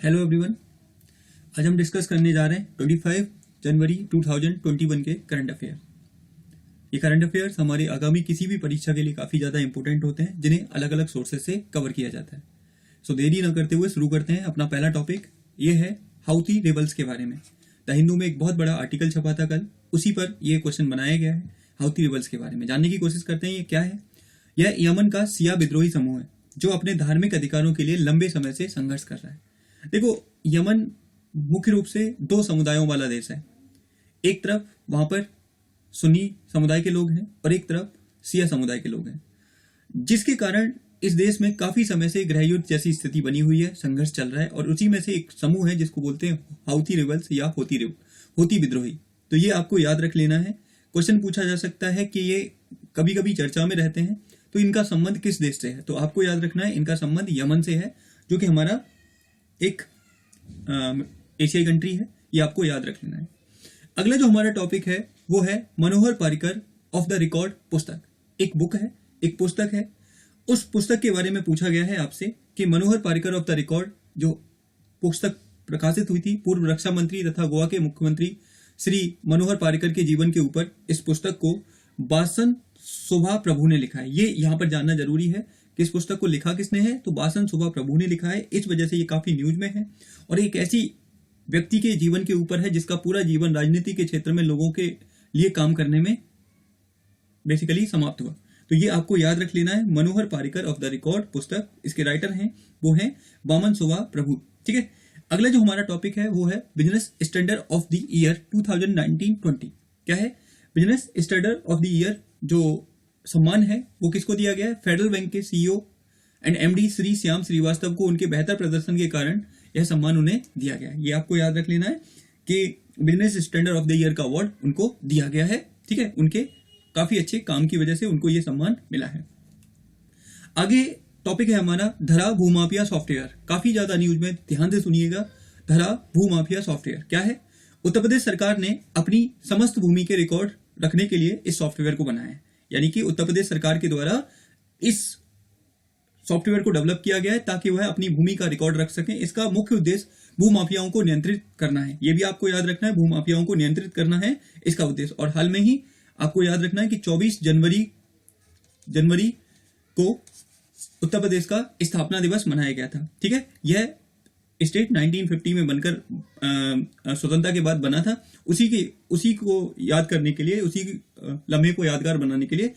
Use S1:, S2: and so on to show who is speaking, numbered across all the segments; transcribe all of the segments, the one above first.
S1: Hello everyone. आज हम discuss करने जा रहे हैं 25 जनवरी 2021 के करंट अफेयर। ये करंट अफेयर्स हमारे आगामी किसी भी परीक्षा के लिए काफ़ी ज़्यादा इंपॉर्टेंट होते हैं, जिन्हें अलग अलग सोर्सेज से कवर किया जाता है। सो देरी न करते हुए शुरू करते हैं। अपना पहला टॉपिक ये है हाउथी रिबल्स के बारे में। द हिंदू में एक बहुत बड़ा आर्टिकल छपा था कल, उसी पर यह क्वेश्चन बनाया गया है। हाउथी रिबल्स के बारे में जानने की कोशिश करते हैं ये क्या है। यह यमन का शिया विद्रोही समूह है जो अपने धार्मिक अधिकारों के लिए लंबे समय से संघर्ष कर रहा है। देखो, यमन मुख्य रूप से दो समुदायों वाला देश है। एक तरफ वहां पर सुन्नी समुदाय के लोग हैं और एक तरफ शिया समुदाय के लोग हैं, जिसके कारण इस देश में काफी समय से गृह युद्ध जैसी स्थिति बनी हुई है, संघर्ष चल रहा है। और उसी में से एक समूह है जिसको बोलते हैं हाउथी रिबल्स या होती विद्रोही। तो ये आपको याद रख लेना है। क्वेश्चन पूछा जा सकता है कि ये कभी कभी चर्चा में रहते हैं, तो इनका संबंध किस देश से है। तो आपको याद रखना है इनका संबंध यमन से है, जो कि हमारा एक एशियाई कंट्री है। ये आपको याद रख लेना है। अगला जो हमारा टॉपिक है वो है मनोहर पारिकर ऑफ द रिकॉर्ड पुस्तक। एक बुक है, एक पुस्तक है। उस पुस्तक के बारे में पूछा गया है आपसे कि मनोहर पारिकर ऑफ द रिकॉर्ड जो पुस्तक प्रकाशित हुई थी, पूर्व रक्षा मंत्री तथा गोवा के मुख्यमंत्री श्री मनोहर पारिकर के जीवन के ऊपर इस पुस्तक को बासन शोभा प्रभु ने लिखा है। ये यहाँ पर जानना जरूरी है कि इस पुस्तक को लिखा किसने है। तो बासन शोभा प्रभु ने लिखा है। इस वजह से ये काफी न्यूज में है और एक ऐसी व्यक्ति के जीवन के ऊपर है जिसका पूरा जीवन राजनीति के क्षेत्र में लोगों के लिए काम करने में बेसिकली समाप्त हुआ। तो ये आपको याद रख लेना है। मनोहर पारिकर ऑफ द रिकॉर्ड पुस्तक, इसके राइटर हैं वो हैं बामन शोभा प्रभु। ठीक है। अगला जो हमारा टॉपिक है वो है business standard of the year 2019-20। क्या है business standard of the year? जो सम्मान है वो किसको दिया गया है? फेडरल बैंक के CEO and MD Shri Shyam Srivastava को उनके बेहतर प्रदर्शन के कारण यह सम्मान उन्हें दिया गया है। ये आपको याद रख लेना है कि business standard of the year का अवार्ड उनको दिया गया है। ठीक है, उनके काफी अच्छे काम की वजह से उनको यह सम्मान मिला है। आगे टॉपिक है हमारा धरा भूमाफिया सॉफ्टवेयर। काफी ज्यादा न्यूज में, ध्यान से सुनिएगा। धरा भूमाफिया सॉफ्टवेयर क्या है? उत्तर प्रदेश सरकार ने अपनी समस्त भूमि के रिकॉर्ड रखने के लिए इस सॉफ्टवेयर को बनाया है। यानी कि उत्तर प्रदेश सरकार के द्वारा इस सॉफ्टवेयर को डेवलप किया गया है ताकि वह अपनी भूमि का रिकॉर्ड रख सकें। इसका मुख्य उद्देश्य भूमाफियाओं को नियंत्रित करना है। यह भी आपको याद रखना है, भूमाफियाओं को नियंत्रित करना है इसका उद्देश्य। और हाल में ही आपको याद रखना है कि 24 जनवरी को उत्तर प्रदेश का स्थापना दिवस मनाया गया था। ठीक है, यह स्टेट 1950 में बनकर स्वतंत्रता के बाद बना था। उसी को याद करने के लिए, उसी लम्हे को यादगार बनाने के लिए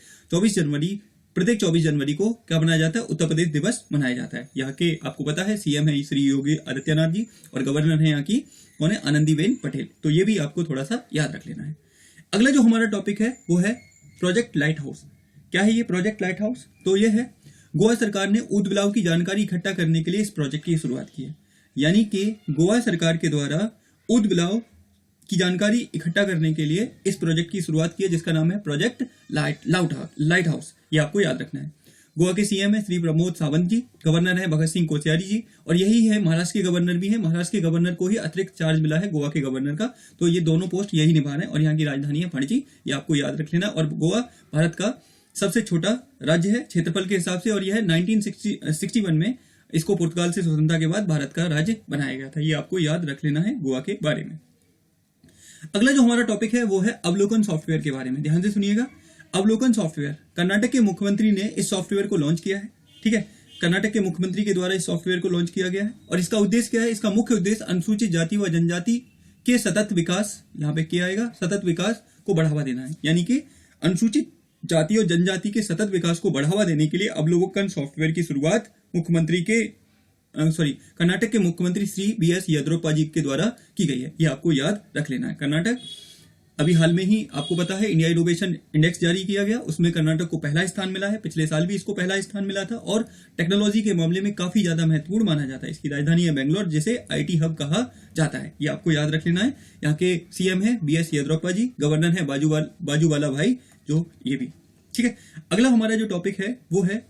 S1: प्रत्येक 24 जनवरी को क्या मनाया जाता है? उत्तर प्रदेश दिवस मनाया जाता है। यहाँ के आपको पता है सीएम है श्री योगी आदित्यनाथ जी और गवर्नर है यहाँ की कौन है? आनंदीबेन पटेल। तो ये भी आपको थोड़ा सा याद रख लेना है। अगला जो हमारा टॉपिक है वो है प्रोजेक्ट लाइट हाउस। क्या है ये प्रोजेक्ट लाइट हाउस? तो ये है गोवा सरकार ने ऊद बिलाव की जानकारी इकट्ठा करने के लिए इस प्रोजेक्ट की शुरुआत की है। यानी कि गोवा सरकार के द्वारा ऊद बिलाव की जानकारी इकट्ठा करने के लिए इस प्रोजेक्ट की शुरुआत की है, जिसका नाम है प्रोजेक्ट लाइट हाउस। ये आपको याद रखना है। गोवा के सीएम है श्री प्रमोद सावंत जी, गवर्नर है भगत सिंह कोश्यारी जी, और यही है महाराष्ट्र के गवर्नर भी है। महाराष्ट्र के गवर्नर को ही अतिरिक्त चार्ज मिला है गोवा के गवर्नर का। तो ये दोनों पोस्ट यही निभा रहे हैं और यहाँ की राजधानी है पणजी। ये आपको याद रख लेना। और गोवा भारत का सबसे छोटा राज्य है क्षेत्रफल के हिसाब से, और यह 1961 में इसको पुर्तगाल से स्वतंत्रता के बाद भारत का राज्य बनाया गया था। ये आपको याद रख लेना है गोवा के बारे में। अगला जो हमारा टॉपिक है वो है अवलोकन सॉफ्टवेयर के बारे में। ध्यान से सुनिएगा। अवलोकन सॉफ्टवेयर, कर्नाटक के मुख्यमंत्री ने इस सॉफ्टवेयर को लॉन्च किया है। ठीक है, कर्नाटक के मुख्यमंत्री के द्वारा इस सॉफ्टवेयर को लॉन्च किया गया है। और इसका उद्देश्य क्या है? इसका मुख्य उद्देश्य अनुसूचित जाति व जनजाति के सतत विकास, यहाँ पे किया आएगा, सतत विकास को बढ़ावा देना है। यानी कि अनुसूचित जाति और जनजाति के सतत विकास को बढ़ावा देने के लिए अवलोकन सॉफ्टवेयर की शुरुआत कर्नाटक के मुख्यमंत्री श्री बीएस येदियुरप्पा जी के द्वारा की गई है। ये आपको याद रख लेना है। कर्नाटक अभी हाल में ही आपको पता है इंडिया इनोवेशन इंडेक्स जारी किया गया, उसमें कर्नाटक को पहला स्थान मिला है। पिछले साल भी इसको पहला स्थान मिला था और टेक्नोलॉजी के मामले में काफी ज्यादा महत्वपूर्ण माना जाता है। इसकी राजधानी है बेंगलोर, जिसे आईटी हब कहा जाता है। ये आपको याद रख लेना है। यहाँ के सीएम है बीएस येदियुरप्पा जी, गवर्नर है बाजूवाला भाई, जो ये भी। ठीक है, अगला हमारा जो टॉपिक है वो है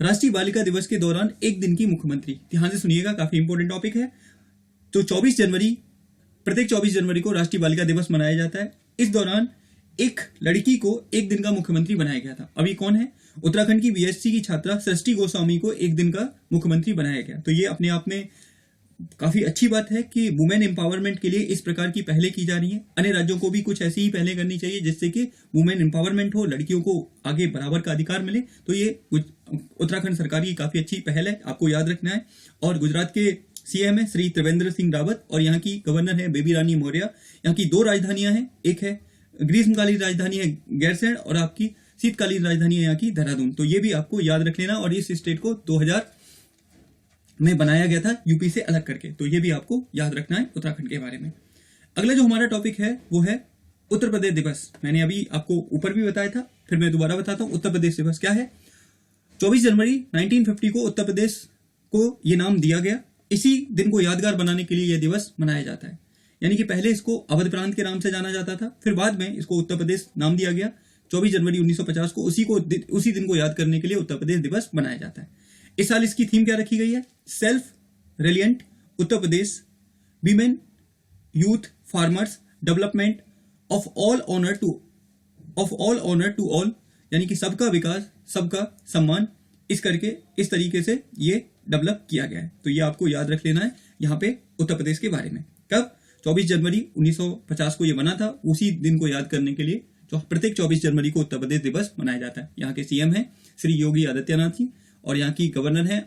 S1: राष्ट्रीय बालिका दिवस के दौरान एक दिन की मुख्यमंत्री। ध्यान से सुनिएगा, काफी इंपोर्टेंट टॉपिक है। तो प्रत्येक 24 जनवरी को राष्ट्रीय बालिका दिवस मनाया जाता है। इस दौरान एक लड़की को एक दिन का मुख्यमंत्री बनाया गया था। अभी कौन है? उत्तराखंड की बीएससी की छात्रा सृष्टि गोस्वामी को एक दिन का मुख्यमंत्री बनाया गया। तो ये अपने आप में काफी अच्छी बात है कि वुमेन एम्पावरमेंट के लिए इस प्रकार की पहले की जा रही है। अन्य राज्यों को भी कुछ ऐसी ही पहले करनी चाहिए जिससे कि वुमेन एम्पावरमेंट हो, लड़कियों को आगे बराबर का अधिकार मिले। तो ये उत्तराखंड सरकार की काफी अच्छी पहल है, आपको याद रखना है। और गुजरात के सीएम है श्री त्रिवेंद्र सिंह रावत और यहाँ की गवर्नर है बेबी रानी मौर्य। यहाँ की 2 राजधानियां हैं, एक है ग्रीष्मकालीन राजधानी है गैरसैंण और आपकी शीतकालीन राजधानी है यहाँ की देहरादून। तो ये भी आपको याद रख लेना। और इस स्टेट को 2000 में बनाया गया था यूपी से अलग करके, तो ये भी आपको याद रखना है उत्तराखंड के बारे में। अगला जो हमारा टॉपिक है वो है उत्तर प्रदेश दिवस। मैंने अभी आपको ऊपर भी बताया था, फिर मैं दोबारा बताता हूं। उत्तर प्रदेश दिवस क्या है? 24 जनवरी 1950 को उत्तर प्रदेश को ये नाम दिया गया। इसी दिन को यादगार बनाने के लिए यह दिवस मनाया जाता है। यानी कि पहले इसको अवध प्रांत के नाम से जाना जाता था, फिर बाद में इसको उत्तर प्रदेश नाम दिया गया। 24 जनवरी 1950 को उसी दिन को याद करने के लिए उत्तर प्रदेश दिवस मनाया जाता है। इस साल इसकी थीम क्या रखी गई है? Self reliant Uttar Pradesh, women, youth, farmers, development of all honour to all, यानी कि सबका विकास, सबका सम्मान, इस तरीके से ये डेवलप किया गया है। तो ये आपको याद रख लेना है यहाँ पे उत्तर प्रदेश के बारे में। कब? 24 जनवरी 1950 को ये बना था। उसी दिन को याद करने के लिए प्रत्येक 24 जनवरी को उत्तर प्रदेश दिवस मनाया जाता है। यहाँ के सीएम है श्री योगी आदित्यनाथ जी और यहाँ की गवर्नर है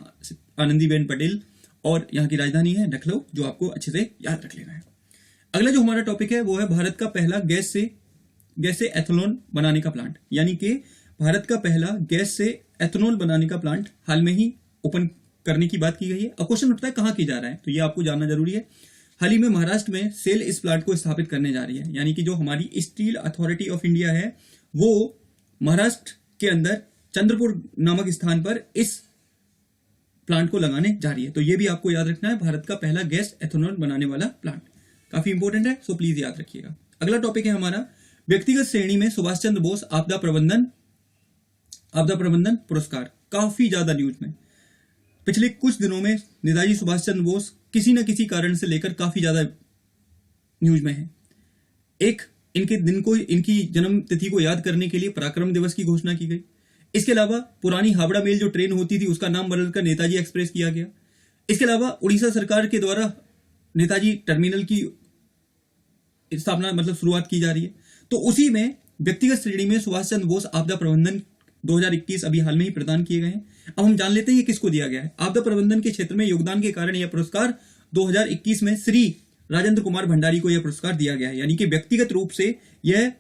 S1: आनंदीबेन पटेल और यहाँ की राजधानी है लखनऊ, जो आपको अच्छे से याद रख लेना है। अगला जो हमारा टॉपिक है वो है भारत का पहला गैस से एथेनॉल बनाने का प्लांट। यानी कि भारत का पहला गैस से एथेनॉल बनाने का प्लांट हाल में ही ओपन करने की बात की गई है। अब क्वेश्चन उठता है कहाँ की जा रहा है, तो ये आपको जानना जरूरी है। हाल ही में महाराष्ट्र में सेल इस प्लांट को स्थापित करने जा रही है। यानी कि जो हमारी स्टील अथॉरिटी ऑफ इंडिया है वो महाराष्ट्र के अंदर चंद्रपुर नामक स्थान पर इस प्लांट को लगाने जा रही है। तो ये भी आपको याद रखना है, भारत का पहला गैस एथेनॉल बनाने वाला प्लांट। काफी इंपॉर्टेंट है, सो प्लीज याद रखिएगा। अगला टॉपिक है हमारा व्यक्तिगत श्रेणी में सुभाष चंद्र बोस आपदा प्रबंधन पुरस्कार। काफी ज्यादा न्यूज में पिछले कुछ दिनों में नेताजी सुभाष चंद्र बोस किसी न किसी कारण से लेकर काफी ज्यादा न्यूज में है। एक इनकी जन्म तिथि को याद करने के लिए पराक्रम दिवस की घोषणा की गई। इसके अलावा पुरानी हावड़ा मेल जो ट्रेन होती थी उसका नाम बदलकर नेताजी एक्सप्रेस किया गया। इसके अलावा उड़ीसा सरकार के द्वारा नेताजी टर्मिनल की स्थापना शुरुआत की जा रही है। तो उसी में व्यक्तिगत श्रेणी में सुभाष चंद्र बोस आपदा प्रबंधन 2021 अभी हाल में ही प्रदान किए गए हैं। अब हम जान लेते हैं ये किसको दिया गया है। आपदा प्रबंधन के क्षेत्र में योगदान के कारण यह पुरस्कार 2021 में श्री राजेंद्र कुमार भंडारी को यह पुरस्कार दिया गया है। यानी कि व्यक्तिगत रूप से यह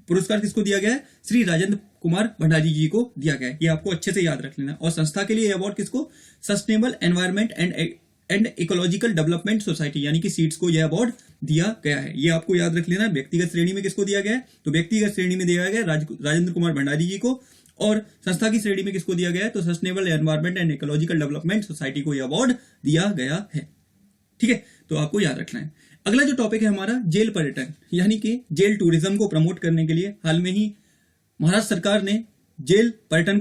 S1: पुरस्कार किसको दिया गया है? श्री राजेंद्र कुमार भंडारी जी को दिया गया है। ये आपको अच्छे से याद रख लेना। और संस्था के लिए अवार्ड किसको? Sustainable environment and ecological development society यानी कि सीड्स को यह अवार्ड दिया गया है। ये आपको याद रख लेना। व्यक्तिगत श्रेणी में किसको दिया गया है? तो व्यक्तिगत श्रेणी में दिया गया राजेंद्र कुमार भंडारी जी को। और संस्था की श्रेणी में किसको दिया गया है? तो sustainable environment and ecological development society को यह अवार्ड दिया गया है। ठीक है, तो आपको याद रखना है। अगला जो टॉपिक है हमारा जेल पर्यटन, यानी कि जेल टूरिज्म को प्रमोट करने के लिए हाल में ही महाराष्ट्र सरकार ने जेल पर्यटन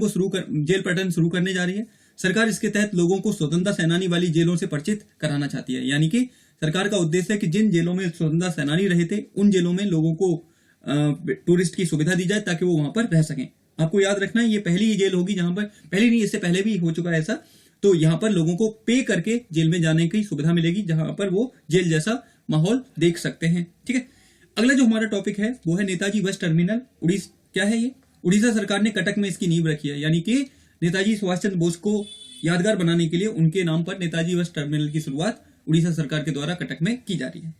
S1: शुरू करने जा रही है। सरकार इसके तहत लोगों को स्वतंत्रता सेनानी वाली जेलों से परिचित कराना चाहती है। यानी कि सरकार का उद्देश्य है कि जिन जेलों में स्वतंत्रता सेनानी रहे थे उन जेलों में लोगों को टूरिस्ट की सुविधा दी जाए ताकि वो वहां पर रह सकें। आपको याद रखना है ये पहली ही जेल होगी जहां पर, पहली नहीं इससे पहले भी हो चुका है ऐसा। तो यहां पर लोगों को पे करके जेल में जाने की सुविधा मिलेगी जहां पर वो जेल जैसा माहौल देख सकते हैं। ठीक है, अगला जो हमारा टॉपिक है वो है नेताजी बस टर्मिनल। क्या है ये? उड़ीसा सरकार ने कटक में इसकी नींव रखी है। यानी कि नेताजी सुभाष चंद्र बोस को यादगार बनाने के लिए उनके नाम पर नेताजी बस टर्मिनल की शुरुआत उड़ीसा सरकार के द्वारा कटक में की जा रही है।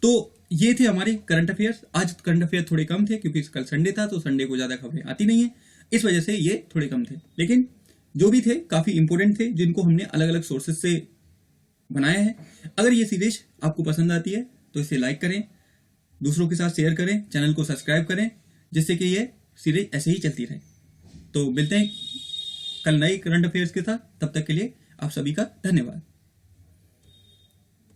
S1: तो ये थे हमारे करंट अफेयर्स। आज करंट अफेयर थोड़े कम थे क्योंकि कल संडे था, तो संडे को ज्यादा खबरें आती नहीं है, इस वजह से ये थोड़े कम थे। लेकिन जो भी थे काफी इंपोर्टेंट थे, जिनको हमने अलग अलग सोर्सेज से बनाया है। अगर ये सीरीज आपको पसंद आती है तो इसे लाइक करें, दूसरों के साथ शेयर करें, चैनल को सब्सक्राइब करें, जिससे कि ये सीरीज ऐसे ही चलती रहे। तो मिलते हैं कल नए करंट अफेयर्स के साथ, तब तक के लिए आप सभी का धन्यवाद।